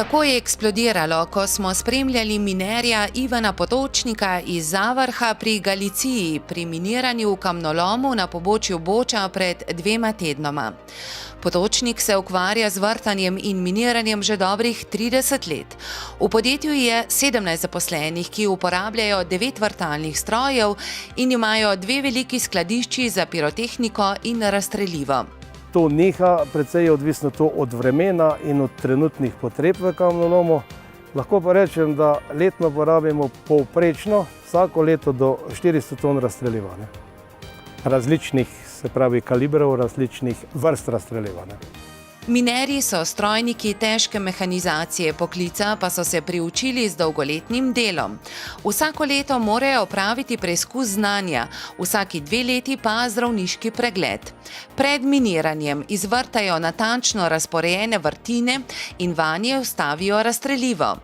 Tako je eksplodiralo, ko smo spremljali minerja Ivana Potočnika iz Zavrha pri Galiciji pri miniranju v kamnolomu na pobočju Boča pred 2 tednoma. Potočnik se ukvarja z vrtanjem in miniranjem že dobrih 30 let. V podjetju je 17 zaposlenih, ki uporabljajo 9 vrtalnih strojev in imajo 2 veliki skladišči za pirotehniko in razstrelivo. To neha, precej je odvisno to od vremena in od trenutnih potreb v kamnolomu. Lahko pa rečem, da letno porabimo povprečno vsako leto do 400 ton razstreliva. Različnih, se pravi kalibrov, različnih vrst razstreliva. Minerji so strojniki težke mehanizacije, poklica pa so se priučili z dolgoletnim delom. Vsako leto morajo opraviti preizkus znanja, vsaki 2 leti pa zdravniški pregled. Pred miniranjem izvrtajo natančno razporejene vrtine in vanje vstavijo razstrelivo.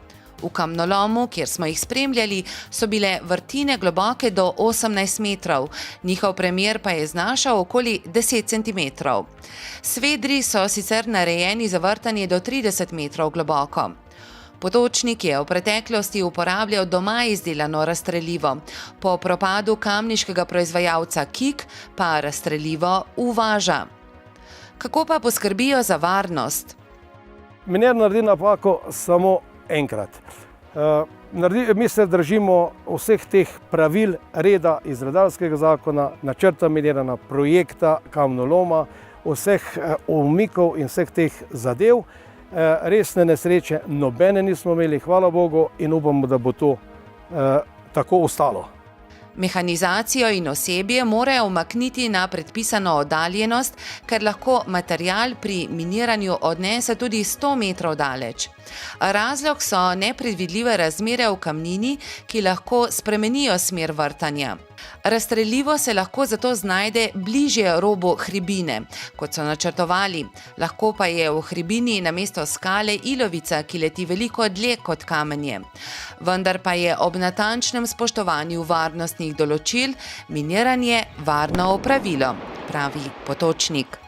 V kamnolomu, kjer smo jih spremljali, so bile vrtine globoke do 18 metrov, njihov premer pa je znašal okoli 10 centimetrov. Svedri so sicer narejeni za vrtanje do 30 metrov globoko. Potočnik je v preteklosti uporabljal doma izdelano razstrelivo, po propadu kamniškega proizvajalca Kik pa razstrelivo uvaža. Kako pa poskrbijo za varnost? Miner naredi napako samo enkrat. Mi se držimo vseh teh pravil, reda iz redarskega zakona, načrta miniranja, projekta kamnoloma, vseh umikov in vseh teh zadev. Resne nesreče nobene nismo imeli, hvala Bogu, in upamo, da bo to tako ostalo. Mehanizacijo in osebje morajo umakniti na predpisano oddaljenost, ker lahko material pri miniranju odnese tudi 100 metrov daleč. Razlog so nepredvidljive razmere v kamnini, ki lahko spremenijo smer vrtanja. Razstrelivo se lahko zato znajde bližje robu hribine, kot so načrtovali. Lahko pa je v hribini namesto skale ilovica, ki leti veliko dlje kot kamenje. Vendar pa je ob natančnem spoštovanju varnostnih določil miniranje varno opravilo, pravi Potočnik.